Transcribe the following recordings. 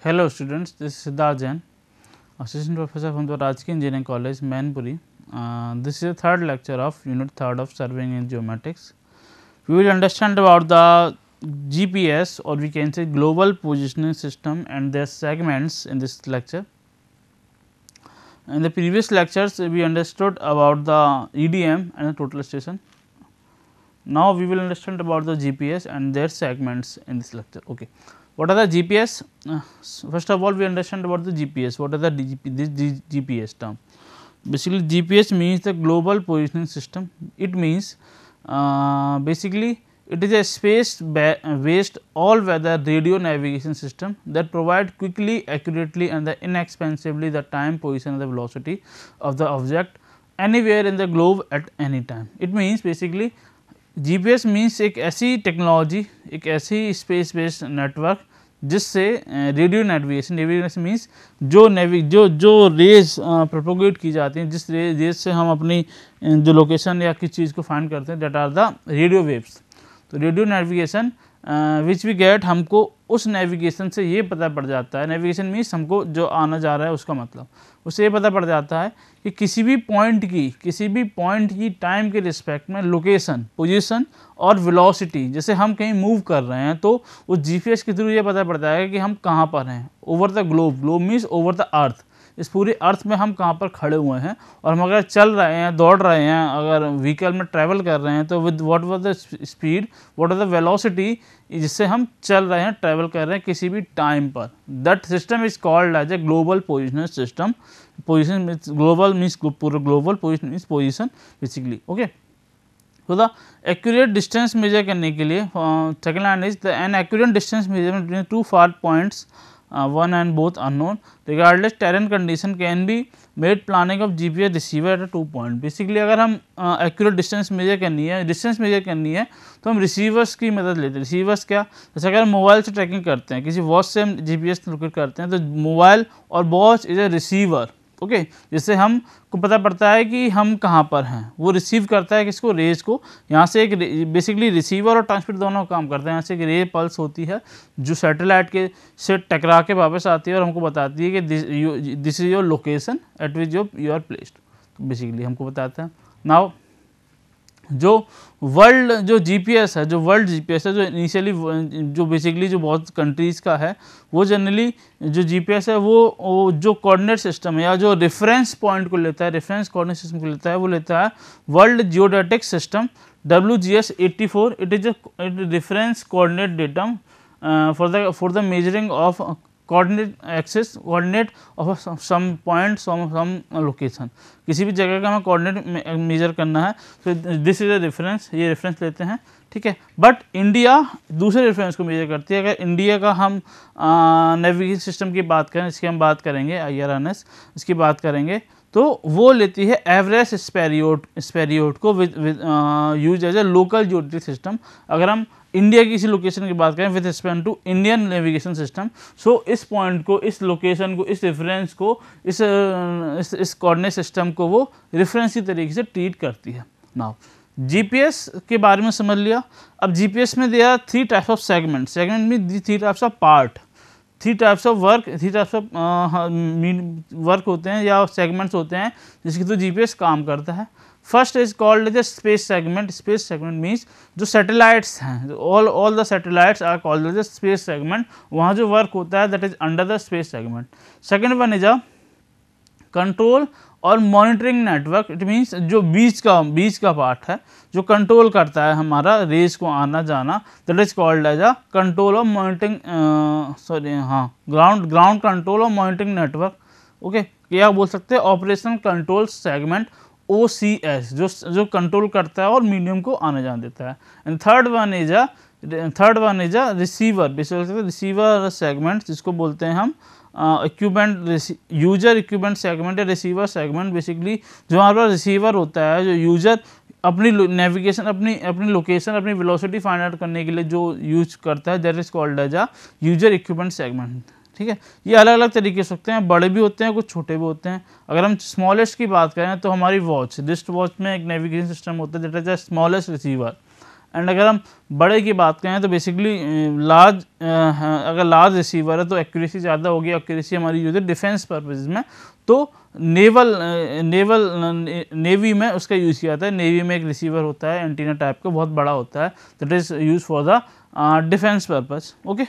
Hello students, this is Siddharth Jain, Assistant Professor from the Rajki Engineering College, Mainpuri. This is the third lecture of Unit 3rd of Surveying and Geomatics. We will understand about the GPS, or we can say Global Positioning System, and their segments in this lecture. In the previous lectures, we understood about the EDM and the total station. Now, we will understand about the GPS and their segments in this lecture. Okay. What are the GPS? First of all, we understand about the GPS. What are the GPS term? Basically, GPS means the Global Positioning System. It means basically it is a space-based all-weather radio navigation system that provide quickly, accurately and inexpensively the time, position and the velocity of the object anywhere in the globe at any time. It means basically GPS means एक ऐसी technology, एक ऐसी space based network जिससे radio navigation means जो raise propagate की जाती हैं, जिस रेज से हम अपनी जो लोकेशन या किस चीज़ को फाइंड करते हैं, that are the radio waves. तो radio navigation which we get, हमको उस नेविगेशन से ये पता पड़ जाता है, नेविगेशन मीन्स हमको जो आना जा रहा है उसका मतलब, उससे ये पता पड़ जाता है कि किसी भी पॉइंट की टाइम के रिस्पेक्ट में लोकेशन, पोजीशन और वेलोसिटी, जैसे हम कहीं मूव कर रहे हैं तो उस जीपीएस के थ्रू ये पता पड़ता है कि हम कहाँ पर हैं over the globe means over the earth. इस पूरे अर्थ में हम कहाँ पर खड़े हुए हैं, और हम अगर चल रहे हैं, दौड़ रहे हैं, अगर व्हीकल में ट्रैवल कर रहे हैं तो with what was the speed, what are the velocity जिससे हम चल रहे हैं, ट्रैवल कर रहे हैं किसी भी टाइम पर. That system is called as a global positioner system. Position means global means पूरा global, position means position basically. Okay, तो द एक्यूरेट डिस्टेंस मेजर करने के लिए second line is the an accurate distance measurement between two far points one and both unknown regardless terrain condition can be made planning of GPS receiver at a 2 point. Basically अगर हम accurate distance major करनी है तो हम receivers की मदद लेते हैं. रिसीवर्स क्या, जैसे अगर हम मोबाइल से ट्रैकिंग करते हैं, किसी वॉच से हम GPS लोकेट करते हैं, तो मोबाइल और watch is a receiver. Okay, जिससे हम को पता पड़ता है कि हम कहाँ पर हैं. वो रिसीव करता है किसको, रेज को. यहाँ से एक बेसिकली रिसीवर और ट्रांसमिट दोनों काम करते हैं. यहाँ से एक रे पल्स होती है जो सैटेलाइट के से टकरा के वापस आती है और हमको बताती है कि this is your location at which you are placed. तो बेसिकली हमको बताता है. नाउ जो वर्ल्ड जो जीपीएस है, जो इनिशियली जो बेसिकली जो बहुत कंट्रीज़ का है, वो जनरली जो जीपीएस है वो जो कोऑर्डिनेट सिस्टम है या जो रेफरेंस पॉइंट को लेता है, रेफरेंस कोऑर्डिनेट सिस्टम को लेता है, वो लेता है world geodetic system WGS-84. It is reference coordinate datum for the measuring of coordinate of some point some location. किसी भी जगह का हमें कोऑर्डिनेट मेजर करना है तो दिस इज अ रेफरेंस, ये रेफरेंस लेते हैं. ठीक है, बट इंडिया दूसरे रेफरेंस को मेजर करती है. अगर इंडिया का हम नेविगेशन सिस्टम की बात करें, इसकी हम बात करेंगे IRNS, इसकी बात करेंगे, तो वो लेती है एवरेस्ट स्पेरियोड को use as a local geodetic system. अगर हम इंडिया की किसी लोकेशन की बात करें with respect to Indian navigation system, so इस पॉइंट को, इस लोकेशन को, इस रेफरेंस को, इस कोऑर्डिनेट सिस्टम को वो रेफरेंस की तरीके से ट्रीट करती है. नाउ जीपीएस के बारे में समझ लिया. अब जीपीएस में दिया 3 टाइप्स ऑफ सेगमेंट में 3 types of part, 3 types of work होते हैं या सेगमेंट्स होते हैं जिसके थ्रू जीपीएस काम करता है. First is called as space segment. Space segment means जो सैटेलाइट्स हैं, all the satellites are called as space segment. वहाँ जो वर्क होता है that is under the space segment. Second one is a control और मॉनिटरिंग नेटवर्क. इट मीन्स जो बीच का पार्ट है जो कंट्रोल करता है हमारा रेस को आना जाना, that is called as a control और मॉनिटरिंग ग्राउंड कंट्रोल और मॉनिटरिंग नेटवर्क. ओके, क्या बोल सकते हैं, ऑपरेशनल कंट्रोल सेगमेंट OCS, जो कंट्रोल करता है और मीडियम को आने जाने देता है. And third one is a receiver. Basically receiver segment जिसको बोलते हैं हम यूजर इक्विपमेंट सेगमेंट या रिसीवर सेगमेंट. बेसिकली जो हमारे पास रिसीवर होता है, जो यूजर अपनी नेविगेशन, अपनी लोकेशन, अपनी वेलोसिटी फाइंड आउट करने के लिए जो यूज करता है, that is called as a user equipment segment. ठीक है, ये अलग अलग तरीके से होते हैं, बड़े भी होते हैं, कुछ छोटे भी होते हैं. अगर हम स्मॉलेस्ट की बात करें तो हमारी वॉच, रिस्ट वॉच में एक नेविगेशन सिस्टम होता है that is the smallest receiver. And अगर हम बड़े की बात करें तो बेसिकली लार्ज, अगर लार्ज रिसीवर है तो एक्यूरेसी ज़्यादा होगी, एक्यूरेसी हमारी यूज है डिफेंस पर्पज़ में, तो नेवी में उसका यूज़ किया जाता है। नेवी में एक रिसीवर होता है एंटीना टाइप का, बहुत बड़ा होता है, that is use for the defence purpose. Okay,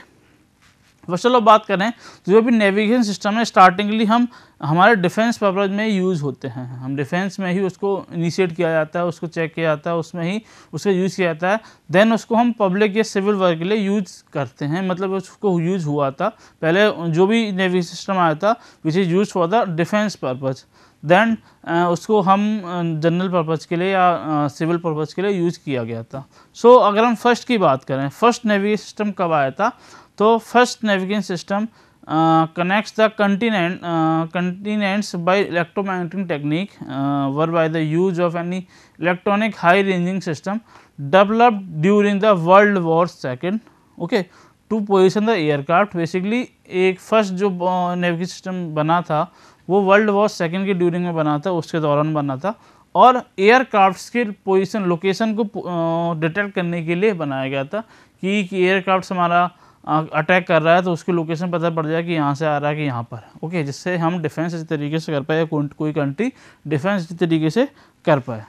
बस चलो बात करें तो जो भी नेविगेशन सिस्टम है स्टार्टिंगली हम हमारे डिफेंस पर्पज़ में यूज़ होते हैं, हम डिफेंस में ही उसको इनिशिएट किया जाता है, उसको चेक किया जाता है, उसमें ही उसका यूज़ किया जाता है। देन उसको हम पब्लिक या सिविल वर्क के लिए यूज़ करते हैं, मतलब उसको यूज़ हुआ था पहले जो भी नेविगेशन सिस्टम आया था which is use for the defence purpose, then उसको हम जनरल पर्पज़ के लिए या सिविल पर्पज़ के लिए यूज़ किया गया था। सो अगर हम फर्स्ट की बात करें, फर्स्ट नेविगेशन सिस्टम कब आया था, तो first navigation system connects the continents by electromagnetic technique, whereby the use of any electronic high ranging system developed during the World War II, okay, to position the aircraft। Basically एक first जो navigation system बना था वो world war second के during में बना था, उसके दौरान बना था, और एयरक्राफ्ट्स के पोजीशन लोकेशन को डिटेक्ट करने के लिए बनाया गया था कि एयरक्राफ्ट हमारा अटैक कर रहा है तो उसकी लोकेशन पता पड़ जाए कि यहाँ से आ रहा है कि यहाँ पर, ओके, जिससे हम डिफेंस इस तरीके से कर पाए या कोई कंट्री डिफेंस इस तरीके से कर पाए।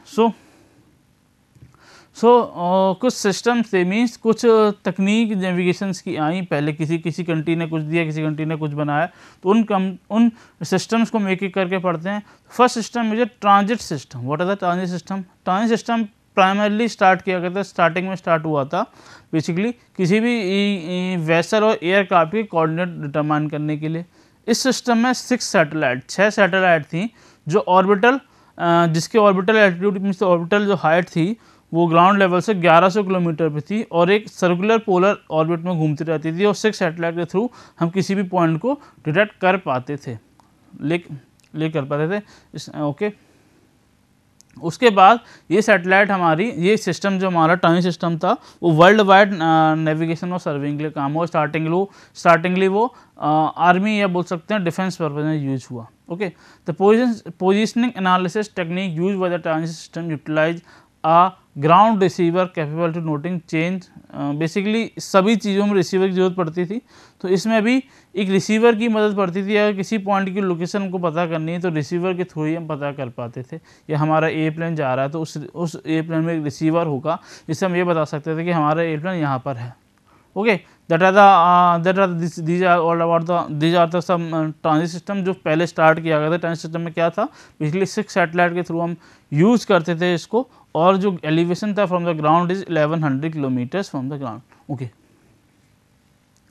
कुछ सिस्टम्स थे, मीन्स कुछ तकनीक नेविगेशंस की आई, पहले किसी कंट्री ने कुछ दिया, किसी कंट्री ने कुछ बनाया, तो उन सिस्टम्स को हम एक एक करके पढ़ते हैं। First system is a transit system. What is the transit system? Transit system primarily start किया गया था, स्टार्टिंग में स्टार्ट हुआ था बेसिकली किसी भी वेसल और एयरक्राफ्ट के कोऑर्डिनेट डिटरमाइन करने के लिए। इस सिस्टम में 6 सैटेलाइट थी जो ऑर्बिटल, जिसके ऑर्बिटल एल्टीट्यूड मीन्स ऑर्बिटल जो हाइट थी वो ग्राउंड लेवल से 1100 किलोमीटर पे थी और एक सर्कुलर पोलर ऑर्बिट में घूमती रहती थी, और 6 सैटेलाइट के थ्रू हम किसी भी पॉइंट को डिटेक्ट कर पाते थे, कर पाते थे। ओके, उसके बाद ये सैटेलाइट हमारी, ये सिस्टम जो हमारा टाइम सिस्टम था वो वर्ल्ड वाइड नेविगेशन और सर्विंग के लिए काम हुआ। स्टार्टिंगली वो आर्मी या बोल सकते हैं डिफेंस पर्पज में यूज हुआ। Okay, the positioning analysis technique use by the transit system utilize a ground receiver capable to noting change. Basically सभी चीज़ों में रिसीवर की जरूरत पड़ती थी, तो इसमें भी एक रिसीवर की मदद पड़ती थी। अगर किसी पॉइंट की लोकेशन को पता करनी है तो रिसीवर के थ्रू ही हम पता कर पाते थे। या हमारा एयरप्लेन जा रहा है तो उस एयरप्लेन में एक रिसीवर होगा जिससे हम ये बता सकते थे कि हमारा एयरप्लेन यहाँ पर है। Okay, these are the some transit system जो पहले स्टार्ट किया गया था। ट्रांजिट सिस्टम में क्या था, पिछले 6 सैटेलाइट के थ्रू हम यूज़ करते थे इसको, और जो एलिवेशन था from the ground is 1100 kilometres from the ground.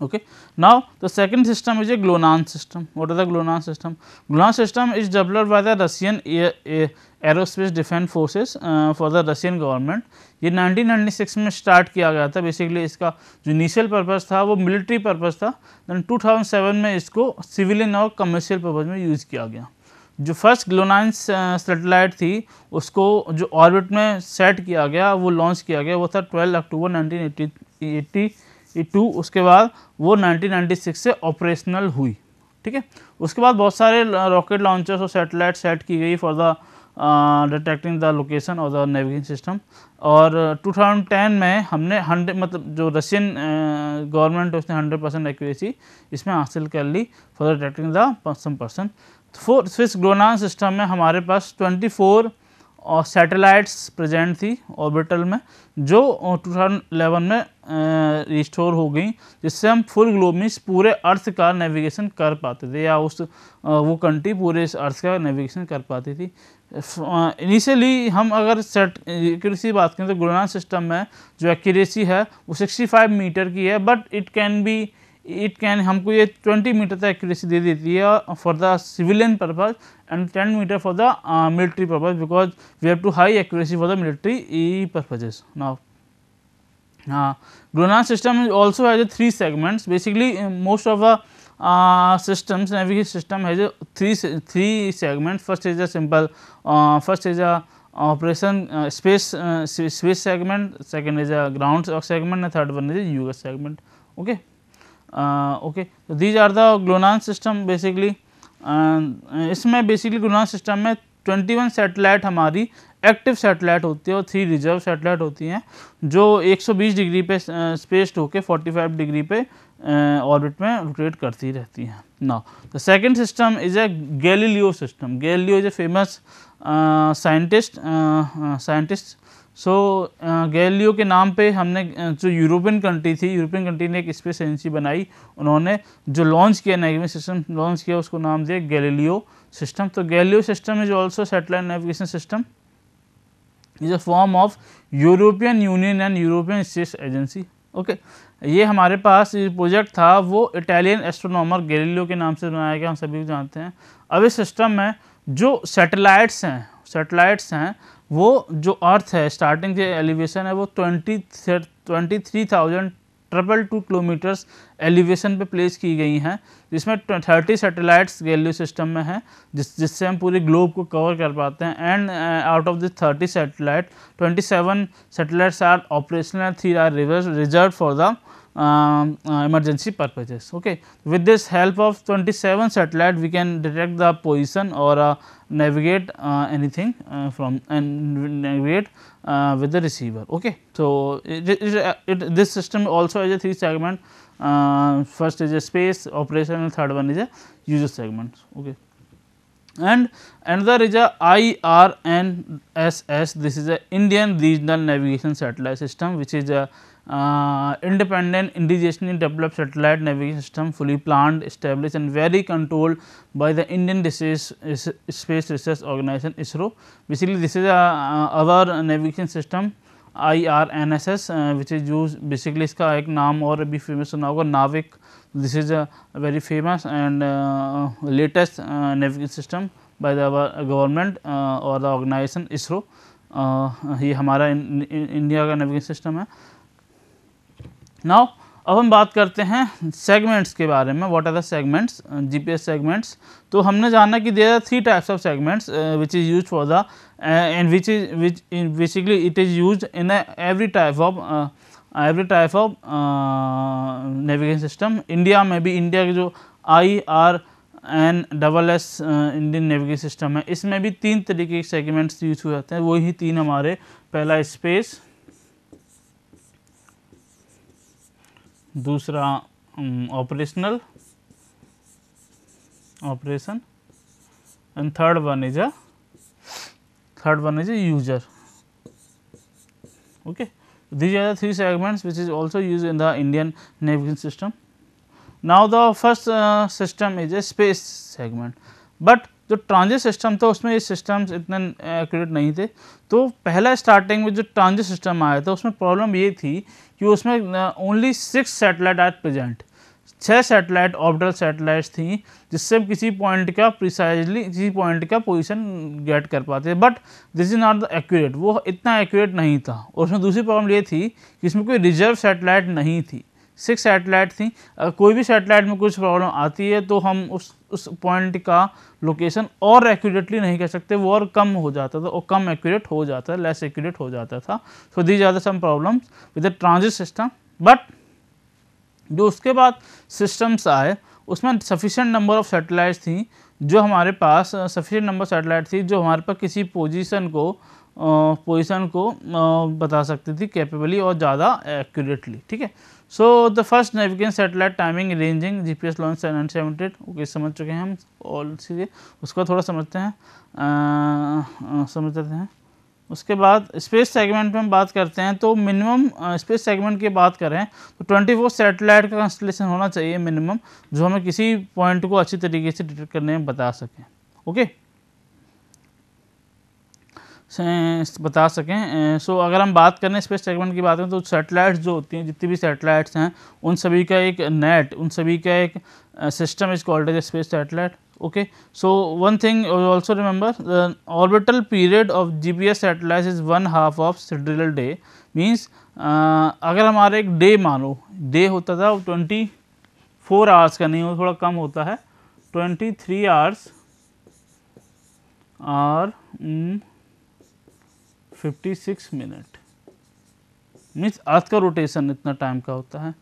Okay, now the second system is a GLONASS system. What is the GLONASS system? GLONASS system is developed by the Russian Aerospace Defense Forces for the Russian government. ये 1996 में start किया गया था। Basically इसका जो initial purpose था वो military purpose था, दैन 2007 में इसको सिविलियन और कमर्शियल पर्पज़ में यूज़ किया गया। जो फर्स्ट ग्लोनास सैटेलाइट थी उसको जो ऑर्बिट में सेट किया गया, वो लॉन्च किया गया, वो था 12 अक्टूबर 1982। उसके बाद वो 1996 से ऑपरेशनल हुई। ठीक है, उसके बाद बहुत सारे रॉकेट लॉन्चर्स और सैटेलाइट सेट की गई for the detecting the location और द नेविगेशन सिस्टम। और 2010 में हमने 100 मतलब जो रशियन गवर्नमेंट है उसने 100% एक्यूरेसी इसमें हासिल कर ली for the detecting the some person. Swiss GLONASS system में हमारे पास 24 और सैटेलाइट्स प्रेजेंट थी ऑर्बिटल में, जो 2011 में रिस्टोर हो गई, जिससे हम फुल ग्लोब में पूरे अर्थ का नेविगेशन कर पाते थे, या वो कंट्री पूरे इस अर्थ का नेविगेशन कर पाती थी। इनिशियली हम अगर एक्यूरेसी बात करें तो ग्लोनास सिस्टम में जो एक्यूरेसी है वो 65 मीटर की है, बट इट कैन हमको ये 20 मीटर तक एक्यूरेसी दे देती है for the civilian purpose and 10 metre for the military purpose, because we have to high accuracy for the military purposes. Now GLONASS system also has 3 segments. Basically most of the systems, navigation system has a 3 segments. First is a simple first is a operation space segment, second is a ground segment, and third one is a US segment. Okay, so these are the GLONASS system basically। इसमें basically GLONASS system में 21 satellite हमारी active satellite होती है और 3 reserve satellite होती हैं जो 120 degree पे स्पेस्ड होकर 45 डिग्री पे ऑर्बिट में रोटेट करती रहती हैं. Now the second system is a Galileo system. Galileo is a famous scientist. So Galileo के नाम पे हमने जो यूरोपियन कंट्री थी, यूरोपियन कंट्री ने एक स्पेस एजेंसी बनाई. उन्होंने जो लॉन्च किया नेविगेशन सिस्टम लॉन्च किया उसको नाम दिया गैलीलियो सिस्टम. तो Galileo system is also satellite navigation system, is a form of European union and European space agency. Okay, ये हमारे पास ये प्रोजेक्ट था वो इटालियन एस्ट्रोनॉमर गैलीलियो के नाम से बनाया गया, हम सभी जानते हैं. अब इस सिस्टम में जो सैटेलाइट्स हैं वो जो अर्थ है स्टार्टिंग के एलिवेशन है वो 23,222 किलोमीटर्स एलिवेशन पे प्लेस की गई हैं, जिसमें 30 सैटेलाइट्स गैलीलियो सिस्टम में हैं जिससे हम पूरे ग्लोब को कवर कर पाते हैं. And out of this 30 satellite 27 satellites are operational and 3 are reserve for the emergency purposes. Okay, with this help of 27 satellite we can detect the position or navigate anything from and navigate with the receiver. Okay, so this system also has a 3 segment. First is a space operation and third one is a user segment. Okay, and another is a IRNSS. This is a Indian Regional Navigation Satellite System, which is a independent indigenously developed satellite navigation system, fully planned, established and very controlled by the Indian Space Research Organization ISRO. Basically this is our navigation system IRNSS, which is used basically इसका एक नाम और अभी famous सुना होगा नाविक. This is a very famous and latest navigation system by the government or the organization ISRO. ये हमारा इंडिया का नेविगेशन सिस्टम है. नाउ अब हम बात करते हैं सेगमेंट्स के बारे में. What are the segments? GPS segments. तो हमने जाना कि there are 3 types of segments which is used for the and which basically it is used in every type of navigation system. India में भी इंडिया के जो IRNSS इंडियन नेविगेशन सिस्टम है इसमें भी 3 तरीके के सेगमेंट्स यूज हो जाते हैं. वही 3 हमारे, पहला स्पेस, दूसरा operation and third one is a user. Okay, these are the 3 segments which is also used in the Indian navigation system. Now the first system is a space segment, but जो transit system था उसमें ये systems इतने accurate नहीं थे. तो पहला starting में जो ट्रांजिट सिस्टम आया था उसमें प्रॉब्लम ये थी कि उसमें only 6 satellite are present. 6 satellite orbital satellites थी जिससे हम किसी पॉइंट का प्रिसाइजली किसी पॉइंट का पोजीशन गेट कर पाते. But this is not the accurate, वो इतना एक्यूरेट नहीं था. और उसमें दूसरी प्रॉब्लम ये थी कि इसमें कोई रिजर्व सैटेलाइट नहीं थी. 6 सैटेलाइट थी. कोई भी सैटेलाइट में कुछ प्रॉब्लम आती है तो हम उस पॉइंट का लोकेशन और एक्यूरेटली नहीं कह सकते, वो और कम हो जाता था और कम एक्यूरेट हो जाता था, लेस एक्यूरेट हो जाता था. So these are the some problems with the transit system. But जो उसके बाद सिस्टम्स आए उसमें सफिशिएंट नंबर ऑफ सैटेलाइट्स थी जो हमारे पास सफिशिएंट नंबर सैटेलाइट थी जो हमारे पास किसी पोजीशन को बता सकती थी कैपेबली और ज़्यादा एक्यूरेटली. ठीक है. So the first navigation satellite timing ranging GPS launch 1978. Okay, समझ चुके हैं हम ऑल चीज़ें. उसको थोड़ा समझते हैं. उसके बाद स्पेस सेगमेंट में हम बात करते हैं तो मिनिमम स्पेस सेगमेंट की बात करें तो 24 सैटेलाइट का कंस्टलेशन होना चाहिए मिनिमम, जो हमें किसी पॉइंट को अच्छी तरीके से डिटेक्ट करने में बता सकें. ओके, बता सकें. सो अगर हम बात करें स्पेस सेगमेंट की बात करें तो सैटेलाइट्स जो होती हैं, जितनी भी सैटेलाइट्स हैं उन सभी का एक नेट, उन सभी का एक system is called as space satellite. Okay, so one thing also remember, the orbital period of GPS satellites is 1/2 of sidereal day. Means अगर हमारा एक डे मानो, डे होता था वो 24 आवर्स का नहीं, वो थोड़ा कम होता है, 23 आवर्स और 56 मिनट. मीन्स अर्थ का रोटेशन इतना टाइम का होता है.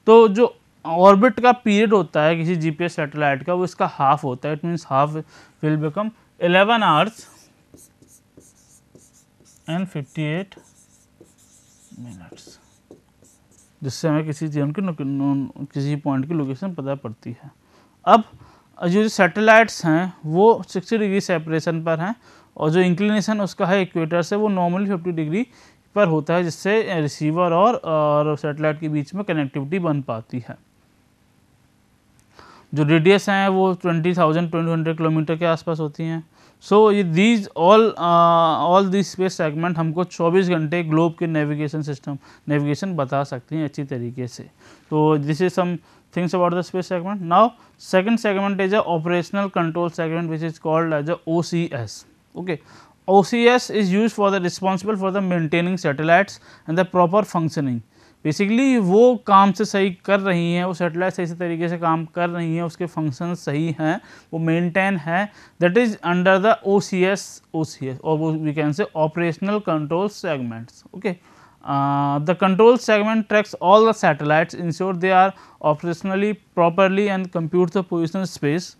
तो जो ऑर्बिट का पीरियड होता है किसी जीपीएस सैटेलाइट का वो इसका हाफ होता है. It means half will become 11 hours and 58 minutes, जिससे हमें किसी चीज़ की किसी पॉइंट की लोकेशन पता पड़ती है। अब जो सैटेलाइट्स हैं वो 60 डिग्री सेपरेशन पर हैं और जो इंक्लिनेशन उसका है इक्वेटर से वो नॉर्मली 50 डिग्री पर होता है, जिससे रिसीवर और सैटेलाइट के बीच में कनेक्टिविटी बन पाती है। जो रेडियस हैं वो 20,200 किलोमीटर के आसपास होती हैं। सो ये these all this space segment हमको 24 घंटे ग्लोब के नेविगेशन बता सकती हैं अच्छी तरीके से। तो this is some things about the space segment. Now second segment is a operational control segment which is called as a OCS. Okay, OCS is used for the responsible for the maintaining satellites and the proper functioning. Basically वो काम से सही कर रही हैं, वो satellite सही से तरीके से काम कर रही हैं, उसके फंक्शन सही हैं, वो मेंटेन है, that is under the OCS और वो we can say operational control segments. Okay, the control segment tracks all the satellites, ensure they are operationally properly and compute the positional space.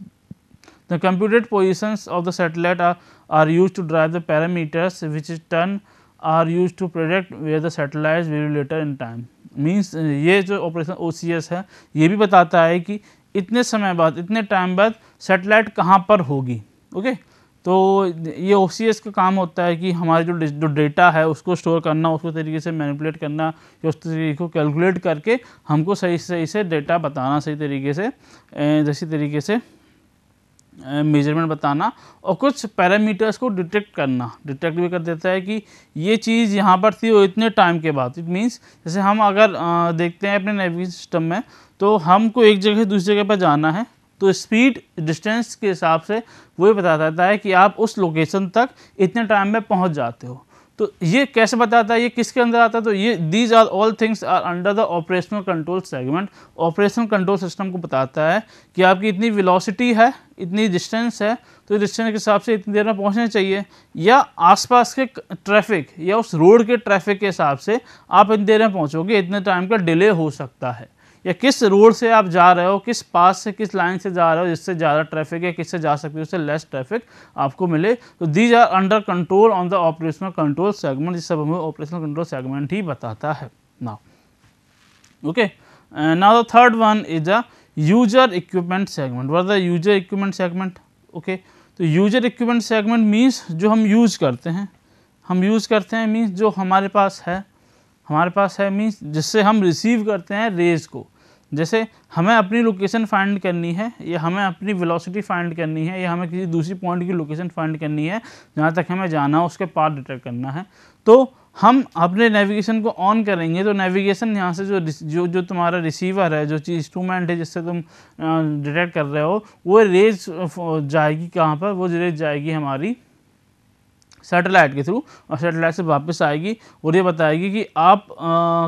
The computed positions of the satellite are used to drive the parameters which in turn are used to predict where the satellites will be later in time. Means ये जो operation OCS है ये भी बताता है कि इतने समय बाद, इतने टाइम बाद सैटेलाइट कहाँ पर होगी. ओके, तो ये OCS का काम होता है कि हमारे जो डेटा है उसको स्टोर करना, उसको तरीके से मैनिपुलेट करना, या उस तरीके को कैलकुलेट करके हमको सही से डेटा बताना, सही तरीके से जैसी तरीके से मेजरमेंट बताना, और कुछ पैरामीटर्स को डिटेक्ट भी कर देता है कि ये चीज़ यहाँ पर थी वो इतने टाइम के बाद. इट मीन्स जैसे हम अगर देखते हैं अपने नेविगेशन सिस्टम में, तो हमको एक जगह से दूसरी जगह पर जाना है, तो स्पीड डिस्टेंस के हिसाब से वो बता देता है कि आप उस लोकेशन तक इतने टाइम में पहुँच जाते हो. तो ये कैसे बताता है, ये किसके अंदर आता है, तो ये these are all things are under the operational control segment. Operational control system को बताता है कि आपकी इतनी वेलोसिटी है, इतनी डिस्टेंस है, तो डिस्टेंस के हिसाब से इतनी देर में पहुंचना चाहिए, या आसपास के ट्रैफिक या उस रोड के ट्रैफिक के हिसाब से आप इतनी देर में पहुंचोगे, इतने टाइम का डिले हो सकता है, या किस रोड से आप जा रहे हो, किस पास से, किस लाइन से जा रहे हो जिससे ज़्यादा ट्रैफिक है, किससे जा सकते हो उससे लेस ट्रैफिक आपको मिले. तो these are under control on the operational control segment. ये सब हमें ऑपरेशनल कंट्रोल सेगमेंट ही बताता है. Now okay, now the third one is the user equipment segment. What the user equipment segment? Okay, तो यूजर इक्विपमेंट सेगमेंट मीन्स जो हम use करते हैं, मीन्स जो हमारे पास है मीन्स जिससे हम रिसीव करते हैं रेज़ को. जैसे हमें अपनी लोकेशन फाइंड करनी है, या हमें अपनी वेलोसिटी फाइंड करनी है, या हमें किसी दूसरी पॉइंट की लोकेशन फाइंड करनी है जहाँ तक हमें जाना है, उसके पाथ डिटेक्ट करना है, तो हम अपने नेविगेशन को ऑन करेंगे. तो नेविगेशन यहाँ से जो तुम्हारा रिसीवर है, जो चीज़ इंस्ट्रूमेंट है जिससे तुम डिटेक्ट कर रहे हो, वो रेज जाएगी कहाँ पर, वो रेज जाएगी हमारी सैटेलाइट के थ्रू, और सैटेलाइट से वापस आएगी और ये बताएगी कि आप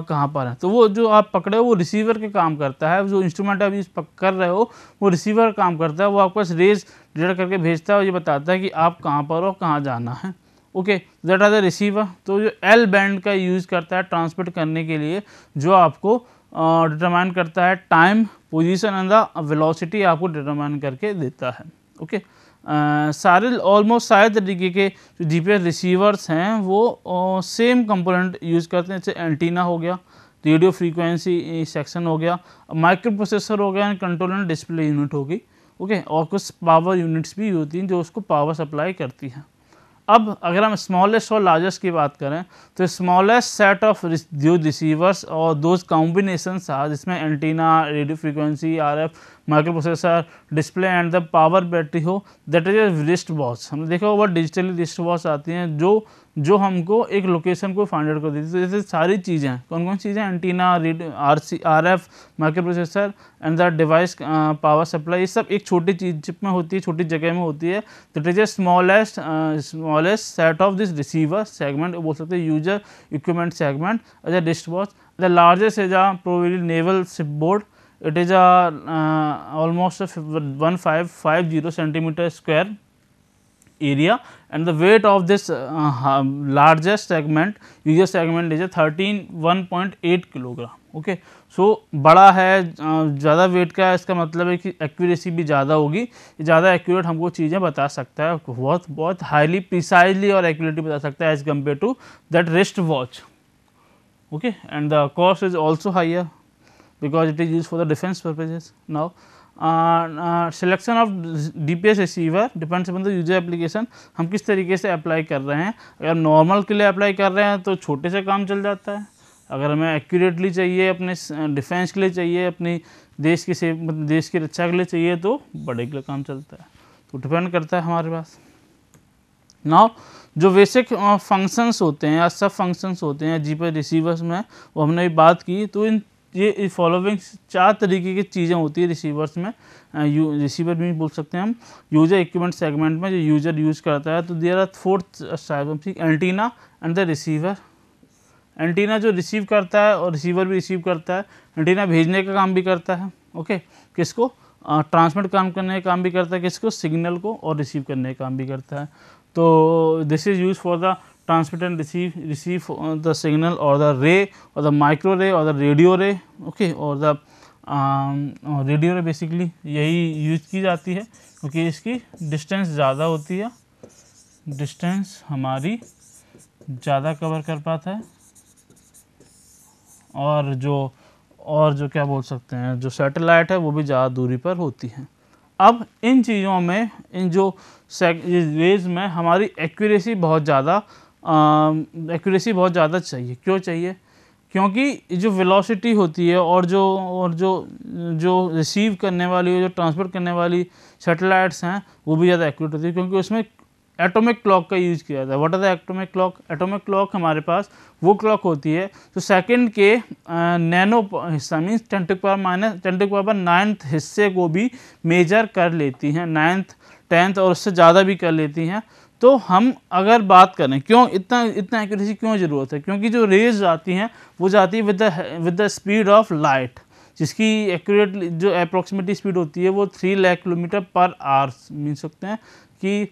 कहाँ पर हैं. तो वो जो आप पकड़े हो वो रिसीवर के काम करता है, जो इंस्ट्रूमेंट आप यूज़ कर रहे हो वो रिसीवर काम करता है, वो आपको रेज डिटेक्ट करके भेजता है और ये बताता है कि आप कहाँ पर हो, कहाँ जाना है. Okay, that are the receiver. तो जो L बैंड का यूज़ करता है ट्रांसमिट करने के लिए, जो आपको डिटरमाइन करता है time, position and the velocity आपको डिटरमाइन करके देता है. ओके, सारे ऑलमोस्ट सारे तरीके के जो GPS रिसीवर्स हैं वो सेम कंपोनेंट यूज़ करते हैं. जैसे एंटीना हो गया, रेडियो फ्रीक्वेंसी सेक्शन हो गया, माइक्रो प्रोसेसर हो गया, कंट्रोल एंड डिस्प्ले यूनिट होगी. ओके, और कुछ पावर यूनिट्स भी होती हैं जो उसको पावर सप्लाई करती हैं. अब अगर हम स्मॉलेस्ट और लार्जेस्ट की बात करें, तो स्मॉलेस्ट सेट ऑफ जो रिसीवर्स और दोज कॉम्बिनेशंस आ जिसमें antenna, radio frequency, RF, micro processor, display and the power battery हो, that is a wrist watch. हमने देखा होगा डिजिटली रिस्ट वॉच आती हैं जो हमको एक लोकेशन को फाइंड आउट कर देती है. तो जैसे सारी चीज़ें, कौन कौन चीज़ें, antenna, RF, micro processor and the device power supply, ये सब एक छोटी चीज चिप में होती है, छोटी जगह में होती है. That is a smallest set of this receiver segment, बोल सकते हैं user equipment segment as a wrist watch. The largest is a probably naval ship board. It is almost 1550 centimeter square area, and the weight of this largest segment, user segment, is a 1.8 kilogram. Okay. सो बड़ा है, ज़्यादा wait का है, इसका मतलब है कि accuracy भी ज़्यादा होगी, ज़्यादा एक्यूरेट हमको चीज़ें बता सकता है, बहुत बहुत हाईली प्रिसाइजली और एक्यूरेटली बता सकता है as compare to that wrist watch. Okay, and the cost is also higher because it is used for the defense purposes. Now selection of DPS receiver depends upon the user application. हम किस तरीके से apply कर रहे हैं। अगर normal के लिए अप्लाई कर रहे हैं तो छोटे से काम चल जाता है, अगर हमें एक्यूरेटली चाहिए, अपने डिफेंस के लिए चाहिए, अपनी देश की देश की रक्षा के लिए चाहिए तो बड़े के लिए काम चलता है। तो डिपेंड करता है हमारे पास। नाउ जो बेसिक फंक्शंस होते हैं या सब फंक्शंस होते हैं जीपीएस रिसीवर्स में, वो हमने भी बात की। तो ये फॉलोइंग 4 तरीके की चीज़ें होती है रिसीवर्स में। रिसीवर भी बोल सकते हैं हम। यूजर इक्विपमेंट सेगमेंट में जो यूजर यूज़ करता है, तो there are 4 types, antenna and the receiver. Antenna जो रिसीव करता है और रिसीवर भी रिसीव करता है। एंटीना भेजने का काम भी करता है, ओके, किसको, ट्रांसमिट काम करने का काम भी करता है, किसको, सिग्नल को, और रिसीव करने का काम भी करता है। तो this is use for the transmit and receive the signal or the ray or the micro ray or the radio ray, okay, or the radio ray basically यही यूज की जाती है क्योंकि इसकी डिस्टेंस ज़्यादा होती है, डिस्टेंस हमारी ज़्यादा कवर कर पाता है, और जो क्या बोल सकते हैं, जो सैटेलाइट है वो भी ज़्यादा दूरी पर होती है। अब इन चीज़ों में, इन जो रेज में हमारी एक्यूरेसी बहुत ज़्यादा चाहिए। क्यों चाहिए? क्योंकि जो वेलोसिटी होती है और जो रिसीव करने वाली, जो ट्रांसफर करने वाली सैटेलाइट्स हैं वो भी ज़्यादा एक्यूरेट होती है, क्योंकि उसमें एटॉमिक क्लॉक का यूज़ किया जाता है। What are the atomic clock? Atomic clock हमारे पास वो क्लॉक होती है तो सेकंड के नैनो हिस्सा, मीन्स 10⁻⁹ हिस्से को भी मेजर कर लेती हैं, 9th 10th और उससे ज़्यादा भी कर लेती हैं। तो हम अगर बात करें क्यों इतना एक्यूरेसी क्यों ज़रूरत है, क्योंकि जो रेज आती हैं वो जाती है with the speed of light, जिसकी एक्यूरेट जो अप्रॉक्सीमेटली स्पीड होती है वो 3 लाख किलोमीटर पर आवर, मिल सकते हैं कि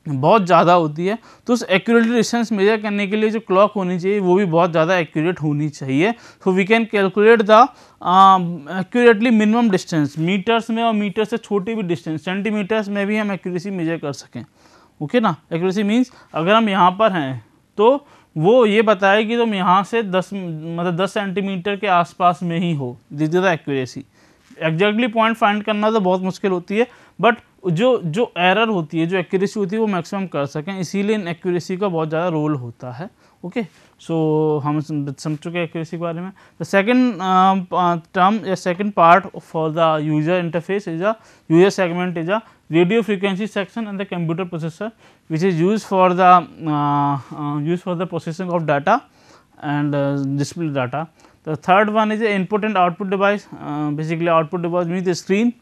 बहुत ज़्यादा होती है। तो उस एक्यूरेटली डिस्टेंस मेजर करने के लिए जो क्लॉक होनी चाहिए वो भी बहुत ज़्यादा एक्यूरेट होनी चाहिए। So we can calculate the accurately minimum distance metres में, और मीटर से छोटी भी डिस्टेंस सेंटीमीटर्स में भी हम एक्यूरेसी मेजर कर सकें, ओके ना। एक्यूरेसी मीन्स अगर हम यहाँ पर हैं तो वो ये बताए कि तुम यहाँ से 10 सेंटीमीटर के आसपास में ही हो, this is the accuracy. Exactly point find करना तो बहुत मुश्किल होती है, बट जो एरर होती है, जो एक्यूरेसी होती है वो मैक्सिमम कर सकें, इसीलिए इन एक्यूरेसी का बहुत ज़्यादा रोल होता है, ओके। सो हम समझ चुके हैं एक्यूरेसी के बारे में। द सेकंड टर्म या second part for the user interface is a user segment is a radio frequency section and the computer processor, which is used for the processing of data and display data. The third one is the input and output device. Basically output device means the screen,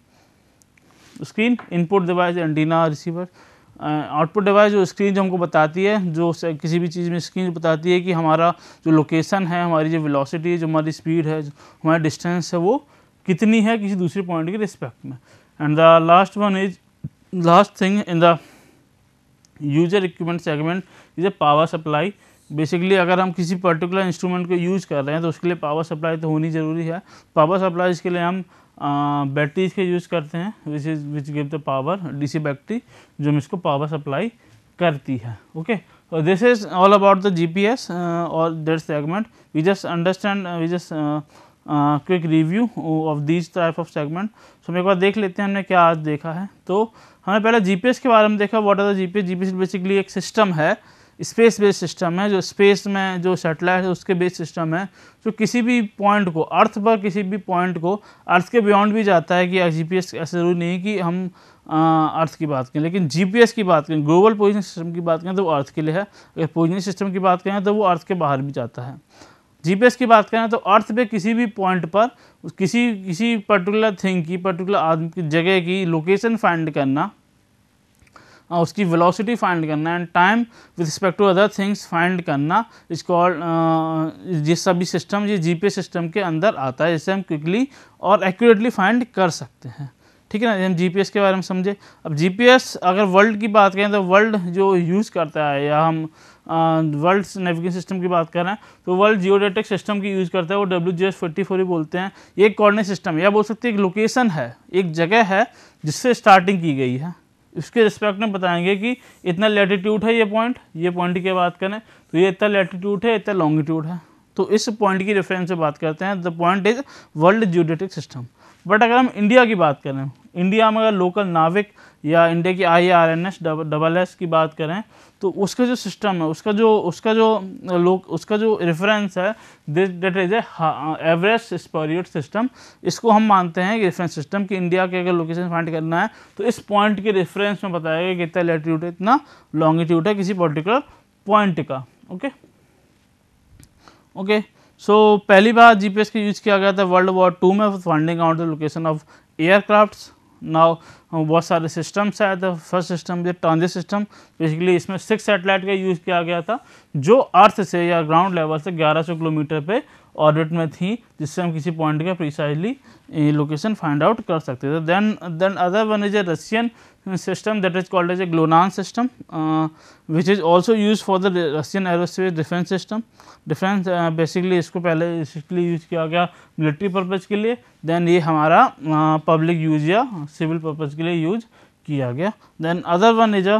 input device antenna receiver, output device जो screen जो हमको बताती है, जो किसी भी चीज़ में screen बताती है कि हमारा जो लोकेशन है, हमारी जो वेलोसिटी है, जो हमारी स्पीड है, जो हमारी डिस्टेंस है वो कितनी है किसी दूसरे पॉइंट के रिस्पेक्ट में। And the last one is last thing in the user equipment segment is a power supply. Basically अगर हम किसी पर्टिकुलर इंस्ट्रूमेंट को यूज़ कर रहे हैं तो उसके लिए पावर सप्लाई तो होनी ज़रूरी है। पावर सप्लाई इसके लिए हम बैटरीज के यूज़ करते हैं, which give the power, DC battery जो हम इसको पावर सप्लाई करती है, okay. So this is all about the GPS or that segment. We just understand, we just quick review of these type of segment. So हम एक बार देख लेते हैं हमने क्या आज देखा है। तो हमने पहले GPS के बारे में देखा, what are the GPS। GPS basically एक सिस्टम है, स्पेस बेस्ड सिस्टम है, जो स्पेस में जो सैटेलाइट है उसके बेस्ड सिस्टम है, जो किसी भी पॉइंट को, अर्थ पर किसी भी पॉइंट को, अर्थ के बियॉन्ड भी जाता है कि GPS ऐसा ज़रूरी नहीं कि हम अर्थ की बात करें, लेकिन GPS की बात करें, ग्लोबल पोजिशनिंग सिस्टम की बात करें तो वो अर्थ के लिए है। अगर पोजिशनिंग सिस्टम की बात करें तो वो अर्थ के बाहर भी जाता है। GPS की बात करें तो अर्थ पे किसी भी पॉइंट पर किसी पर्टिकुलर थिंग की, पर्टिकुलर आदमी की, जगह की लोकेशन फाइंड करना, उसकी वेलोसिटी फाइंड करना and time with respect to other things find करना, इस कॉल्ड ये सभी सिस्टम ये GPS सिस्टम के अंदर आता है, जिससे हम क्विकली और एक्यूरेटली फाइंड कर सकते हैं। ठीक है ना। हम जीपीएस के बारे में समझे। अब जीपीएस अगर वर्ल्ड की बात करें तो वर्ल्ड जो यूज़ करता है, या हम वर्ल्ड नेविगेशन सिस्टम की बात कर रहे हैं तो वर्ल्ड जियोडेटिक सिस्टम की यूज़ करता है, वो WGS-44 ही बोलते हैं। ये एक कोऑर्डिनेट सिस्टम है, या बोल सकते हैं एक लोकेशन है, एक जगह है जिससे स्टार्टिंग की गई है। इसके रिस्पेक्ट में बताएंगे कि इतना लैटिट्यूड है ये पॉइंट की बात करें तो ये इतना लैटिट्यूड है, इतना लॉन्गिट्यूड है, तो इस पॉइंट की रेफरेंस से बात करते हैं। The point is world geodetic system. But अगर हम इंडिया की बात करें, इंडिया में अगर लोकल नाविक या इंडिया की IARNS की बात करें तो उसका जो सिस्टम है, उसका जो रेफरेंस है, दैट इज एवरेस्ट स्पेरियड सिस्टम। इसको हम मानते हैं कि रेफरेंस सिस्टम कि इंडिया के अगर लोकेशन फाइंड करना है तो इस पॉइंट के रेफरेंस में बताया गया कि इतना लैटिट्यूड है, इतना लॉन्गिट्यूड है किसी पर्टिकुलर पॉइंट का। ओके सो पहली बार जीपीएस का यूज़ किया गया था वर्ल्ड वॉर 2 में, finding out the location of aircrafts. Now बहुत सारे सिस्टम्स है। The first system transit system, basically इसमें 6 सैटेलाइट का यूज़ किया गया था जो अर्थ से या ग्राउंड लेवल से 1100 किलोमीटर पे ऑर्बिट में थी, जिससे हम किसी पॉइंट का प्रिसाइजली लोकेशन फाइंड आउट कर सकते थे। Then other one is a Russian system that is called as a GLONASS system, which is also used for the Russian aerospace defense system. Defence basically इसको पहले basically use किया गया military purpose के लिए, then ये हमारा public use या civil purpose के लिए यूज़ किया गया। Then other one is a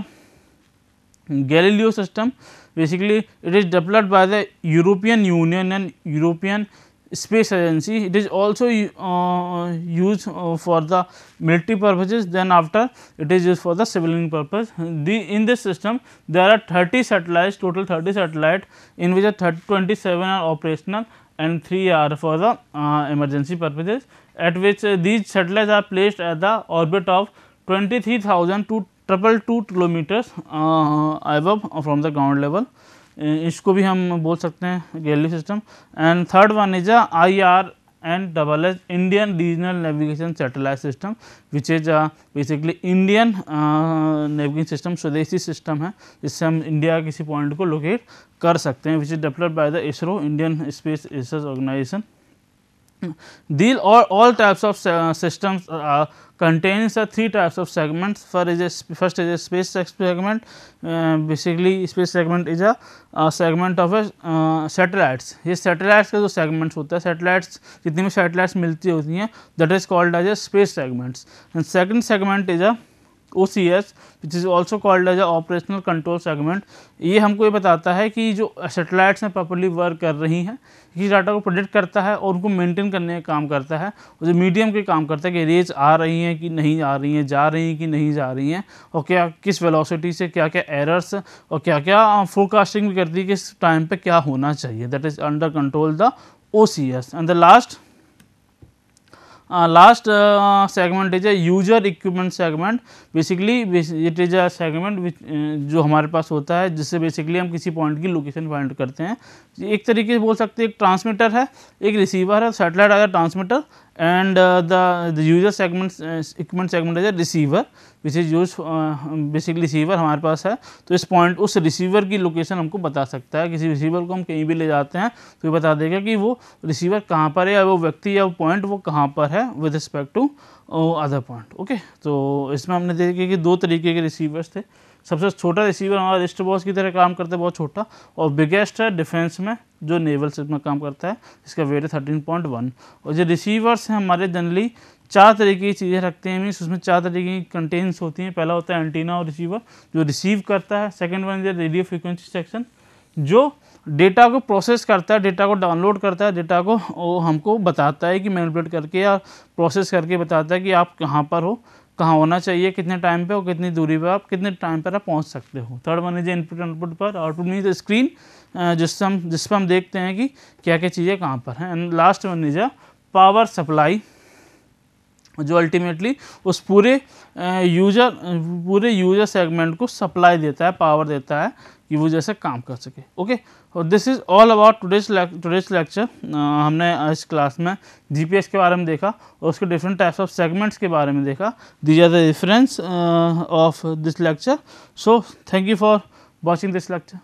Galileo system, basically it is developed by the European union and European Space Agency. It is also used for the military purposes. Then after it is used for the civilian purpose. In this system there are 30 satellites, total 30 satellites, in which 27 are operational and 3 are for the emergency purposes, at which these satellites are placed at the orbit of 23,000 to 222 kilometers above from the ground level. इसको भी हम बोल सकते हैं Galileo system. And third one is IRNSS, Indian regional navigation satellite system, which is basically Indian navigation system, स्वदेशी system है जिससे हम इंडिया किसी पॉइंट को लोकेट कर सकते हैं, which is developed by the ISRO, Indian space research organisation. These all types of systems contains 3 types of segments. First is a space segment. Basically space segment is a segment of a satellites. ये satellites का जो segments होता है, satellites जितनी भी satellites मिलती होती हैं, that is called as a space segments. And second segment is a OCS, which is also called as a operational control segment. ये हमको ये बताता है कि जो सैटेलाइट्स हैं प्रॉपर्ली वर्क कर रही हैं, ये डाटा को प्रोडिक्ट करता है और उनको मेंटेन करने का काम करता है, और जो मीडियम के काम करता है कि रेज आ रही हैं कि नहीं आ रही हैं, जा रही हैं कि नहीं जा रही हैं, और क्या किस वेलोसिटी से क्या क्या एरर्स और क्या क्या फोरकास्टिंग भी करती है किस टाइम पे क्या होना चाहिए, that is under control the OCS. And the last segment is a user equipment segment. Basically it is a segment which जो हमारे पास होता है जिससे बेसिकली हम किसी पॉइंट की लोकेशन फाइंड करते हैं। एक तरीके से बोल सकते हैं एक ट्रांसमीटर है, एक रिसीवर है, सैटेलाइट आ गया transmitter, and the user segment equipment segment is receiver which is use, basically receiver हमारे पास है तो इस पॉइंट उस रिसीवर की लोकेशन हमको बता सकता है। किसी रिसीवर को हम कहीं भी ले जाते हैं तो ये बता देगा कि वो रिसीवर कहाँ पर है, या वो व्यक्ति या वो पॉइंट वो कहाँ पर है with respect to other point. Okay, तो इसमें हमने देखे कि 2 तरीके के रिसीवर्स थे। सबसे छोटा रिसीवर हमारा रिस्ट बॉक्स की तरह काम करता है, बहुत छोटा, और बिगेस्ट है डिफेंस में जो नेवल सिस्टम में काम करता है, इसका वेट है 13.1। और जो रिसीवर्स हैं हमारे जनरली 4 तरीके की चीज़ें रखते हैं, मीन्स उसमें 4 तरीके की कंटेंट्स होती हैं। पहला होता है एंटीना और रिसीवर जो रिसीव करता है। Second one is radio frequency section जो डेटा को प्रोसेस करता है, डेटा को डाउनलोड करता है, डेटा को वो हमको बताता है कि मैनिपुलेट करके या प्रोसेस करके बताता है कि आप कहाँ पर हो, कहाँ होना चाहिए, कितने टाइम पे और कितनी दूरी पर आप कितने टाइम पर आप पहुँच सकते हो। Third one is input output पर, आउटपुट मीन्स स्क्रीन जिस पर हम देखते हैं कि क्या क्या चीज़ें कहाँ पर हैं। And last one is power supply जो अल्टीमेटली उस पूरे यूजर सेगमेंट को सप्लाई देता है, पावर देता है कि वो जैसे काम कर सके। ओके, और this is all about today's lecture. हमने इस क्लास में जीपीएस के बारे में देखा और उसके डिफरेंट टाइप्स ऑफ सेगमेंट्स के बारे में देखा। These are the reference of this lecture. So thank you for watching this lecture.